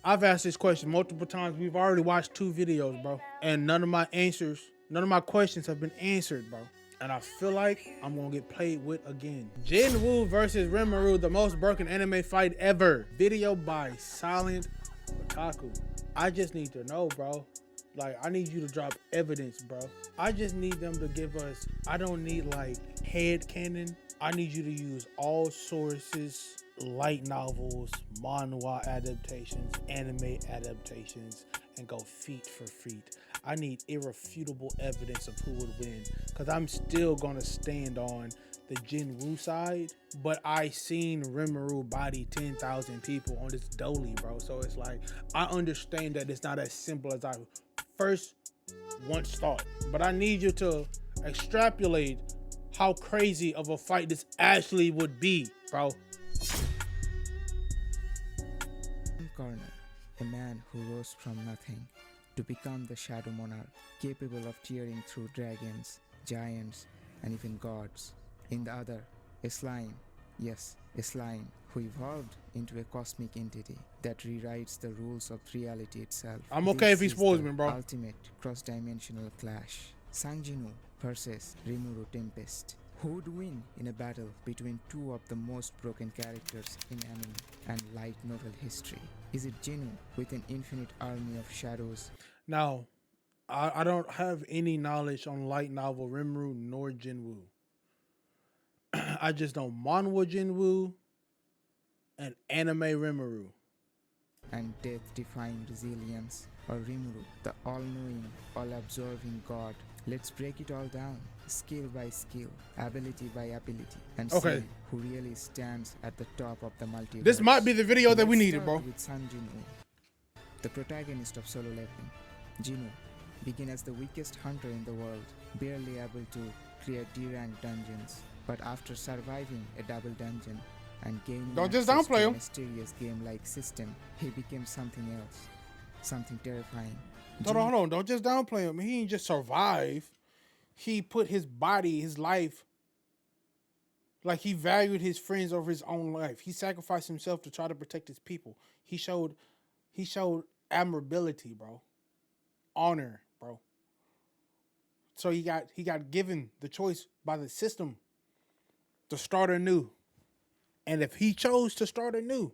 I've asked this question multiple times. We've already watched 2 videos, bro. And none of my questions have been answered, bro. And I feel like I'm gonna get played with again. Jinwoo versus Rimuru, the most broken anime fight ever. Video by Silent Otaku. I just need to know, bro. Like, I need you to drop evidence, bro. I just need them to give us, I don't need like head canon. I need you to use all sources, light novels, manhwa adaptations, anime adaptations, and go feat for feat. I need irrefutable evidence of who would win, because I'm still gonna stand on the Jinwoo side, but I seen Rimuru body 10,000 people on this dolly, bro. So it's like, I understand that it's not as simple as I first once thought, but I need you to extrapolate how crazy of a fight this actually would be, bro. Corner, a man who rose from nothing to become the Shadow Monarch, capable of tearing through dragons, giants, and even gods. In the other, a slime, yes, a slime, who evolved into a cosmic entity that rewrites the rules of reality itself. I'm okay if he spoils me, bro. Ultimate cross-dimensional clash. Jinwoo versus Rimuru Tempest. Who would win in a battle between two of the most broken characters in anime and light novel history? Is it Jinwoo with an infinite army of shadows? Now, I don't have any knowledge on light novel Rimuru nor Jinwoo. I just know manhwa Jinwoo and anime Rimuru. And death-defying resilience, or Rimuru, the all-knowing, all-absorbing god. Let's break it all down, skill by skill, ability by ability, and see who really stands at the top of the multiverse. This might be the video that we needed, bro. With Jinwoo, the protagonist of Solo Leveling. Jinwoo began as the weakest hunter in the world, barely able to clear D-rank dungeons, but after surviving a double dungeon and gaining a mysterious game-like system, he became something else, something terrifying. Hold on. Don't just downplay him. He didn't just survive. He put his body, his life, like he valued his friends over his own life. He sacrificed himself to try to protect his people. He showed admirability, bro. Honor, bro. So he got given the choice by the system to start anew. And if he chose to start anew,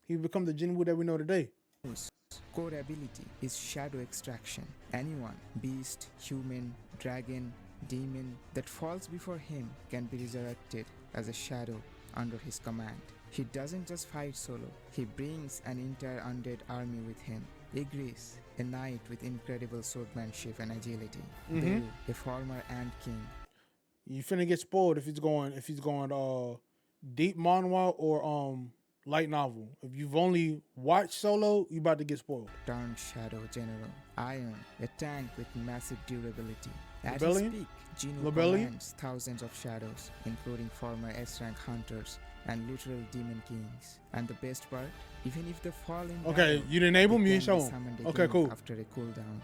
he would become the Jinwoo that we know today. Core ability is shadow extraction. Anyone, beast, human, dragon, demon that falls before him can be resurrected as a shadow under his command. He doesn't just fight solo, he brings an entire undead army with him. Igris, a knight with incredible swordsmanship and agility. Beru, a former ant king. You finna get spoiled if he's going deep manhwa or light novel. If you've only watched Solo, you about to get spoiled. Turned shadow general. Iron, a tank with massive durability. At his peak, Jinwoo commands thousands of shadows, including former S-rank hunters and literal demon kings. And the best part, even if they fall in battle, you didn't enable me and show him. Okay, cool. After a cooldown.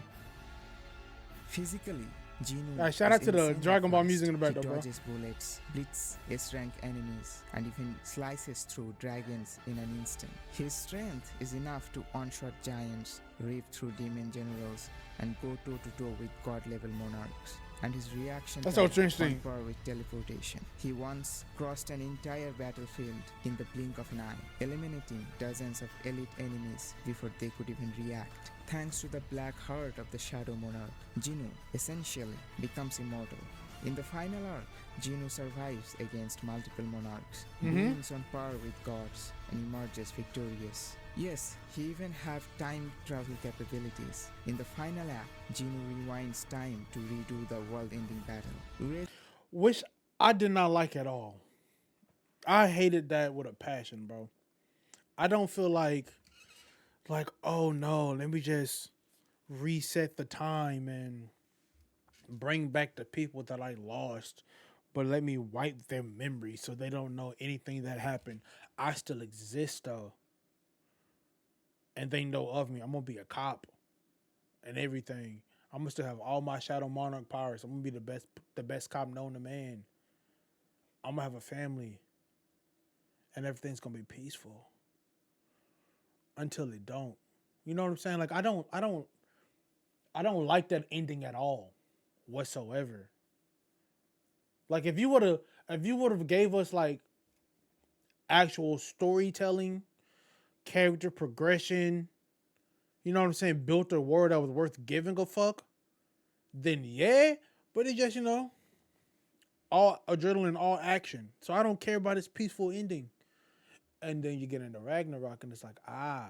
Physically, Jinwoo shout out to the Dragon Ball music in the background, bro. He dodges bullets, blitz S-rank enemies, and even slices through dragons in an instant. His strength is enough to one-shot giants, rip through demon generals, and go toe-to-toe with god-level monarchs. And his reaction time on par with teleportation. He once crossed an entire battlefield in the blink of an eye, eliminating dozens of elite enemies before they could even react. Thanks to the black heart of the Shadow Monarch, Jinwoo essentially becomes immortal. In the final arc, Jinwoo survives against multiple monarchs, beings on par with gods, and emerges victorious. Yes, he even have time travel capabilities. In the final act, Jinwoo rewinds time to redo the world-ending battle. Which I did not like at all. I hated that with a passion, bro. I don't feel like, oh no, let me just reset the time and bring back the people that I lost, but let me wipe their memory so they don't know anything that happened. I still exist though. And they know of me. I'm gonna be a cop and everything. I'm gonna still have all my Shadow Monarch powers. I'm gonna be the best cop known to man. I'm gonna have a family. And everything's gonna be peaceful. until it don't. You know what I'm saying? Like I don't like that ending at all, whatsoever. Like if you would have gave us like actual storytelling, character progression, you know what I'm saying, built a world that was worth giving a fuck, then yeah. But it's just, all adrenaline, all action. So I don't care about its peaceful ending. And then you get into Ragnarok and it's like, I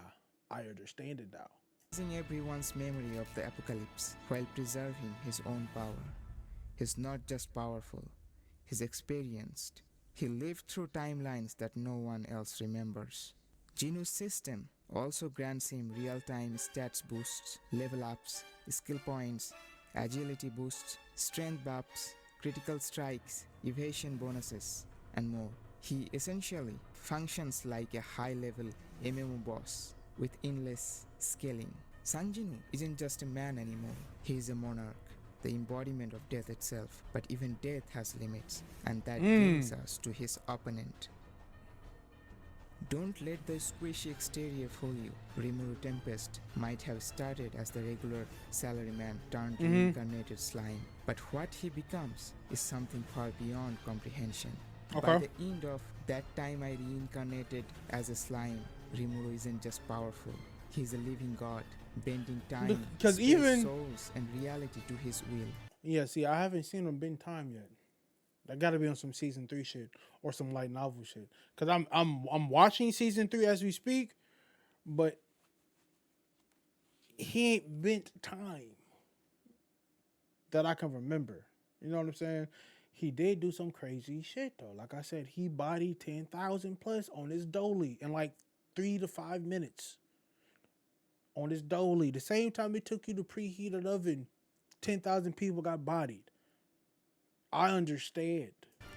understand it now. Erasing everyone's memory of the apocalypse while preserving his own power. He's not just powerful, he's experienced. He lived through timelines that no one else remembers. Jinwoo's system also grants him real-time stats boosts, level ups, skill points, agility boosts, strength buffs, critical strikes, evasion bonuses, and more. He essentially functions like a high-level MMO boss with endless scaling. Jinwoo isn't just a man anymore, he is a monarch, the embodiment of death itself. But even death has limits, and that brings us to his opponent. Don't let the squishy exterior fool you. Rimuru Tempest might have started as the regular salaryman turned reincarnated slime, but what he becomes is something far beyond comprehension. Okay. By the end of that time I reincarnated as a slime, Rimuru isn't just powerful, he's a living god, bending time, space, even souls, and reality to his will. Yeah, see, I haven't seen him been time yet. That got to be on some season 3 shit or some light novel shit. Cause I'm watching season 3 as we speak, but he ain't bent time that I can remember. You know what I'm saying? He did do some crazy shit though. Like I said, he bodied 10,000 plus on his dolly in like 3 to 5 minutes. On his dolly, the same time it took you to preheat an oven, 10,000 people got bodied. I understand.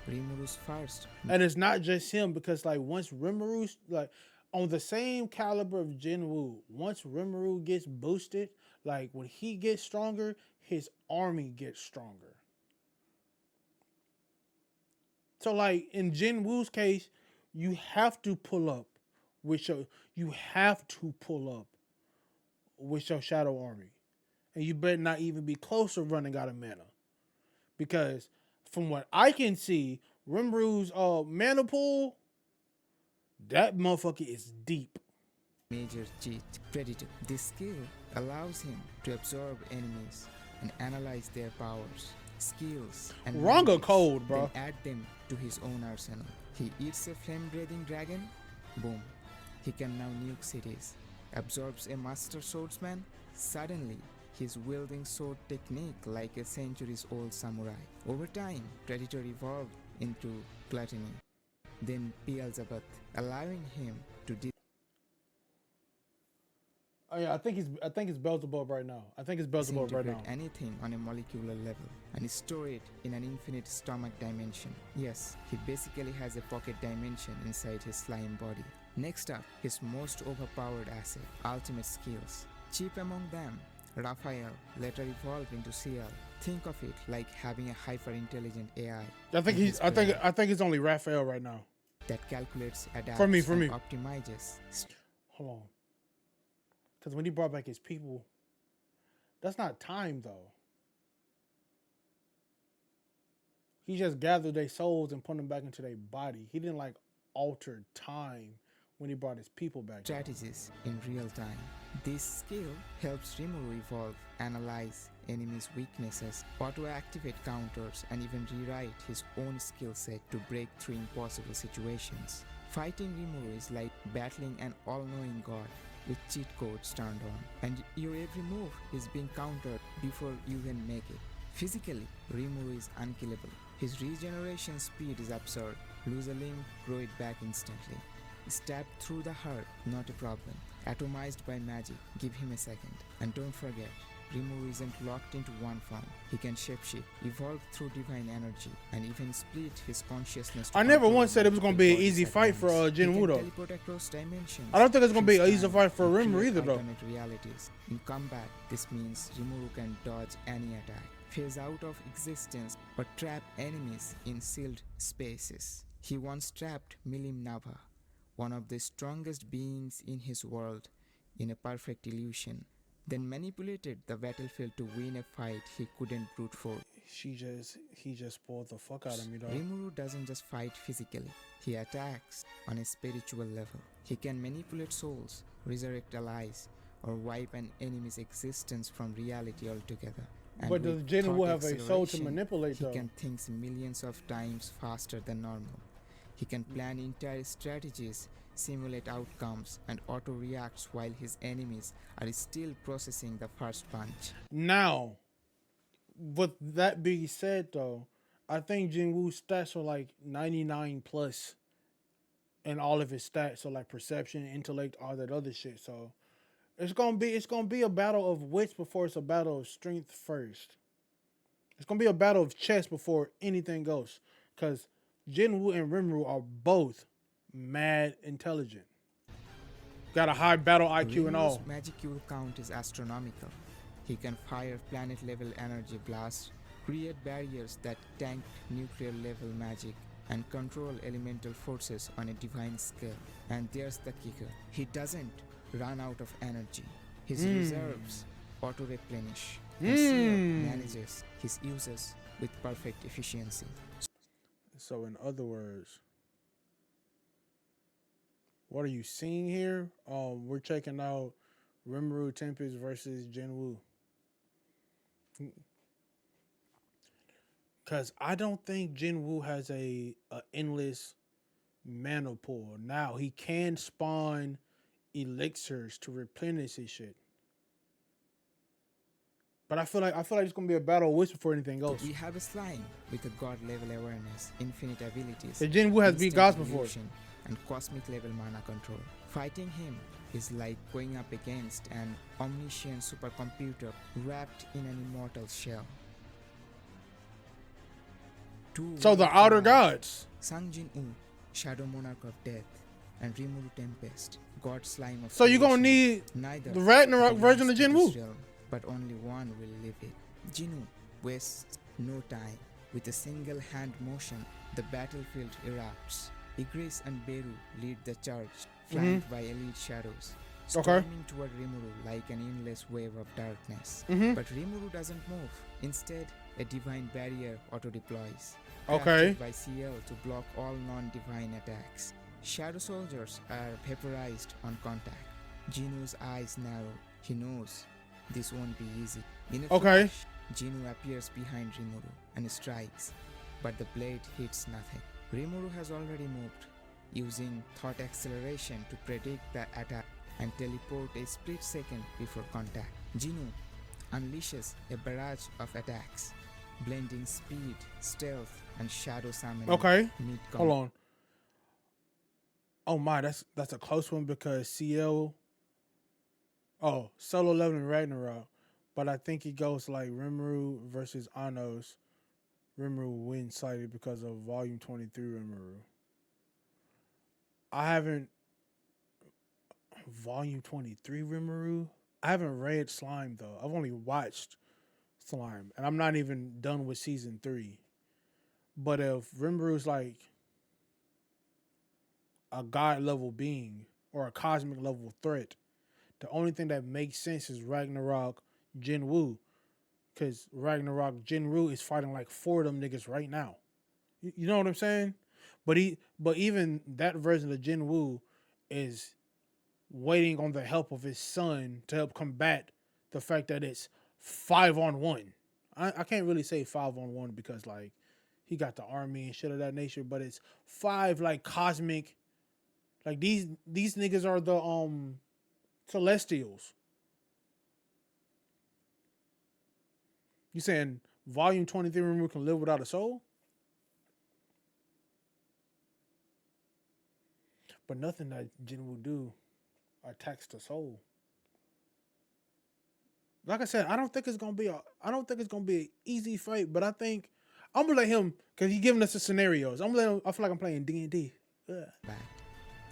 Rimuru's first. And it's not just him, because like once Rimuru's like on the same caliber of Jinwoo, once Rimuru gets boosted, like when he gets stronger, his army gets stronger. So like in Jinwoo's case, you have to pull up with your shadow army. And you better not even be close to running out of mana. Because from what I can see, Rimru's mana pool, that motherfucker is deep. Major cheat, Predator. This skill allows him to absorb enemies and analyze their powers, skills, and Ranga abilities, cold, bro. then add them to his own arsenal. He eats a flame-breathing dragon, boom. He can now nuke cities. Absorbs a master swordsman, suddenly he's wielding sword technique like a centuries-old samurai. Over time, Predator evolved into gluttony, then Beelzebub, allowing him to Oh yeah, I think it's Beelzebub right now. I think it's Beelzebub right now. disintegrate anything on a molecular level and store it in an infinite stomach dimension. Yes, he basically has a pocket dimension inside his slime body. Next up, his most overpowered asset, ultimate skills. Chief among them, Raphael, later evolved into CL. Think of it like having a hyper-intelligent AI. I think it's only Raphael right now. That calculates, adapts, For me. and optimizes. Hold on. Because when he brought back his people, that's not time though. He just gathered their souls and put them back into their body. He didn't like alter time when he brought his people back. Strategies in real time. This skill helps Rimuru evolve, analyze enemies' weaknesses, auto-activate counters, and even rewrite his own skill set to break through impossible situations. Fighting Rimuru is like battling an all-knowing god with cheat codes turned on, and your every move is being countered before you can make it. Physically, Rimuru is unkillable. His regeneration speed is absurd. Lose a limb, grow it back instantly. Stabbed through the heart, not a problem. Atomized by magic, give him a second. And don't forget, Rimuru isn't locked into one form. He can shapeshift, evolve through divine energy, and even split his consciousness to I never control once said it was going to be an bodies easy at fight for once. He can Jinwoo though. teleport across dimensions. I don't think it's going to be an easy choose fight for time, and Rimuru create either though. alternate realities. In combat, this means Rimuru can dodge any attack, phase out of existence, or trap enemies in sealed spaces. He once trapped Milim Nava, one of the strongest beings in his world, in a perfect illusion, then manipulated the battlefield to win a fight he couldn't brute force. He just spoiled the fuck out of me, dog. Rimuru doesn't just fight physically, he attacks on a spiritual level. He can manipulate souls, resurrect allies, or wipe an enemy's existence from reality altogether. And But does with Jinwoo thought have a soul to acceleration, manipulate, he though? can think millions of times faster than normal. He can plan entire strategies, simulate outcomes, and auto-reacts while his enemies are still processing the first punch. Now, with that being said, though, I think Jinwoo's stats are like 99 plus, and all of his stats, so like perception, intellect, all that other shit. So it's gonna be a battle of wits before it's a battle of strength first. It's gonna be a battle of chess before anything else, because Jinwoo and Rimuru are both mad intelligent. Got a high battle IQ and Rimuru's all. magic Q count is astronomical. He can fire planet-level energy blasts, create barriers that tank nuclear-level magic, and control elemental forces on a divine scale. And there's the kicker. He doesn't run out of energy. His reserves auto-replenish. And Ciel manages his uses with perfect efficiency. So in other words, what are you seeing here? We're checking out Rimuru Tempest versus Jinwoo. Cause I don't think Jinwoo has a endless mana pool. Now he can spawn elixirs to replenish his shit. But I feel like it's gonna be a battle of wits before anything else. We have a slime with a god level awareness, infinite abilities, The Jinwoo has beat instant gods before. evolution, and cosmic level mana control. Fighting him is like going up against an omniscient supercomputer wrapped in an immortal shell. So the outer gods. Sang Jinwoo, Shadow Monarch of Death, and Rimuru Tempest, God Slime of So you're gonna Creation. need Neither the Ragnarok belongs version of to this Jinwoo. realm, but only one will live it. Jinwoo wastes no time. With a single hand motion, the battlefield erupts. Igris and Beru lead the charge, flanked by elite shadows, storming toward Rimuru like an endless wave of darkness. But Rimuru doesn't move. Instead, a divine barrier auto-deploys, crafted by Ciel to block all non-divine attacks. Shadow soldiers are vaporized on contact. Jinwoo's eyes narrow. He knows this won't be easy. In a flash, Jinwoo appears behind Rimuru and strikes, but the blade hits nothing. Rimuru has already moved, using thought acceleration to predict the attack and teleport a split second before contact. Jinwoo unleashes a barrage of attacks, blending speed, stealth, and shadow summoning. Mid-combat. Hold on. Oh my, that's a close one because CL. Oh, solo level in Ragnarok, but I think it goes like Rimuru versus Anos. Rimuru wins slightly because of Volume 23 Rimuru. I haven't Volume 23 Rimuru. I haven't read Slime though. I've only watched Slime, and I'm not even done with season 3. But if Rimuru's like a god level being or a cosmic level threat, the only thing that makes sense is Ragnarok Jinwoo. Because Ragnarok Jinwoo is fighting like 4 of them niggas right now. You know what I'm saying? But even that version of Jinwoo is waiting on the help of his son to help combat the fact that it's 5-on-1. I can't really say 5-on-1 because like he got the army and shit of that nature, but it's 5 like cosmic, like these niggas are the Celestials. You saying Volume 23 Rimuru can live without a soul? But nothing that Jinwoo do attacks the soul. Like I said, I don't think it's gonna be an easy fight, but I think I'm gonna let him, because he's giving us the scenarios. I'm gonna let him, I feel like I'm playing D&D.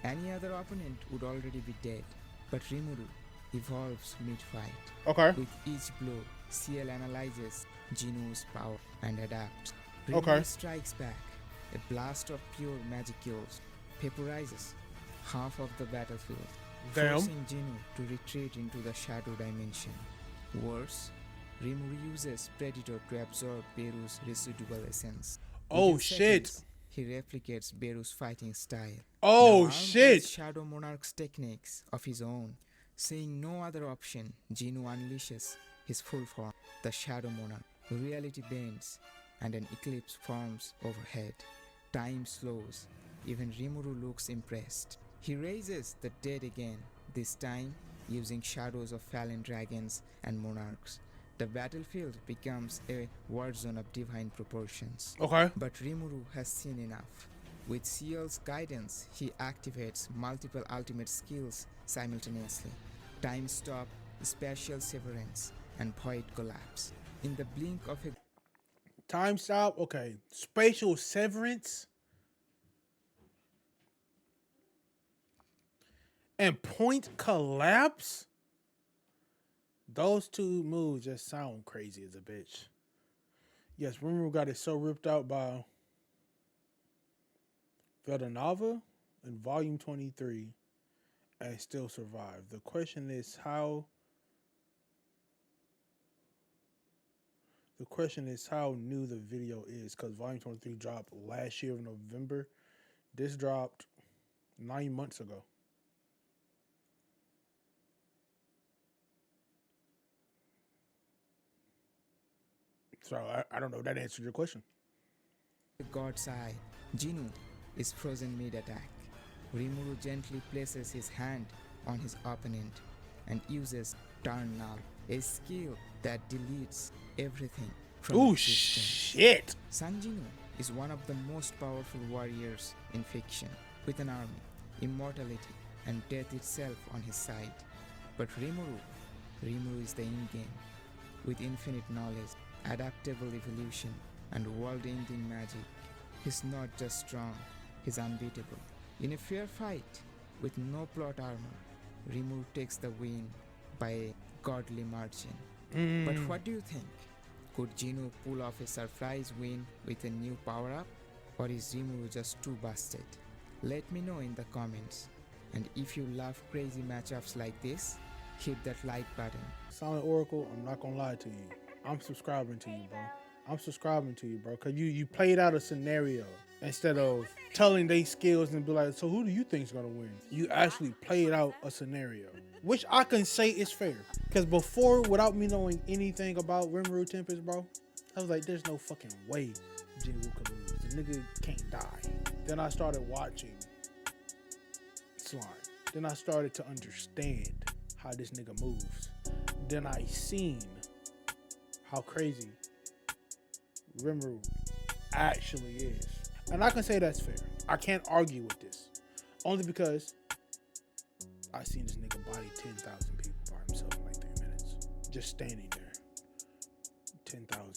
Any other opponent would already be dead, but Rimuru evolves mid-fight. With each blow, Ciel analyzes Jinwoo's power and adapts. Rimuru strikes back. A blast of pure magic kills, vaporizes half of the battlefield, Damn. forcing Jinwoo to retreat into the shadow dimension. Worse, Rimuru uses Predator to absorb Beru's residual essence. Oh, Within shit. seconds, he replicates Beru's fighting style. Oh, Now armed shit. with Shadow Monarch's techniques of his own, seeing no other option, Jinwoo unleashes his full form, the Shadow Monarch. Reality bends, and an eclipse forms overhead. Time slows. Even Rimuru looks impressed. He raises the dead again, this time using shadows of fallen dragons and monarchs. The battlefield becomes a war zone of divine proportions. Okay. But Rimuru has seen enough. With Ciel's guidance, he activates multiple ultimate skills simultaneously. Time stop, spatial severance, and void collapse. In the blink of a Time stop. Okay. Spatial severance. And point collapse. Those two moves just sound crazy as a bitch. Yes, Rimuru got it so ripped out by Veldanava in Volume 23 and still survived. The question is how. The question is how new the video is, because Volume 23 dropped last year in November. This dropped 9 months ago. So I don't know if that answered your question. god's eye, Jinwoo is frozen mid-attack. Rimuru gently places his hand on his opponent and uses Turn Null, a skill that deletes everything from Ooh, existence. shit! Sun Jinwoo is one of the most powerful warriors in fiction, with an army, immortality, and death itself on his side. But Rimuru is the in-game, with infinite knowledge, adaptable evolution, and world-ending magic. He's not just strong, he's unbeatable. In a fair fight, with no plot armor, Rimuru takes the win by a godly margin. But what do you think? Could Jinwoo pull off a surprise win with a new power-up? Or is Rimuru just too busted? Let me know in the comments. And if you love crazy matchups like this, hit that like button. Silent Oracle, I'm not gonna lie to you. I'm subscribing to you, bro. I'm subscribing to you, bro. Cause you played out a scenario instead of telling they skills and be like, so who do you think's gonna win? You actually played out a scenario, which I can say is fair. Cause before, without me knowing anything about Rimuru Tempest, bro, I was like, there's no fucking way Jinwoo could lose. The nigga can't die. Then I started watching Slime. Then I started to understand how this nigga moves. Then I seen how crazy Rimuru actually is. And I can say that's fair. I can't argue with this. Only because I seen this nigga body 10,000 people by himself in like 3 minutes. Just standing there. 10,000.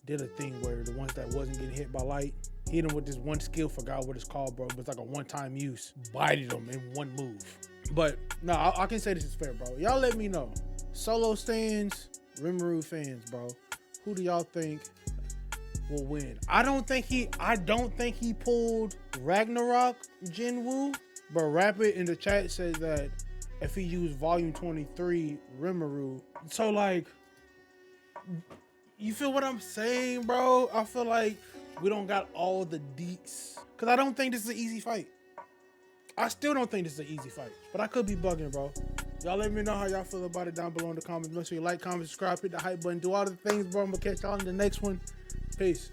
Did a thing where the ones that wasn't getting hit by light, hit him with this one skill, forgot what it's called, bro. It was like a one-time use. Bited him in one move. But no, I can say this is fair, bro. Y'all let me know. Solo stands, Rimuru fans, bro. Who do y'all think will win? I don't think he pulled Ragnarok Jinwoo, but Rapid in the chat says that if he used Volume 23 Rimuru. So like, you feel what I'm saying, bro? I feel like we don't got all the deets. Cause I don't think this is an easy fight. I still don't think this is an easy fight, but I could be bugging, bro. Y'all let me know how y'all feel about it down below in the comments. Make sure you like, comment, subscribe, hit the hype button, do all the things, bro. I'm gonna catch y'all in the next one. Peace.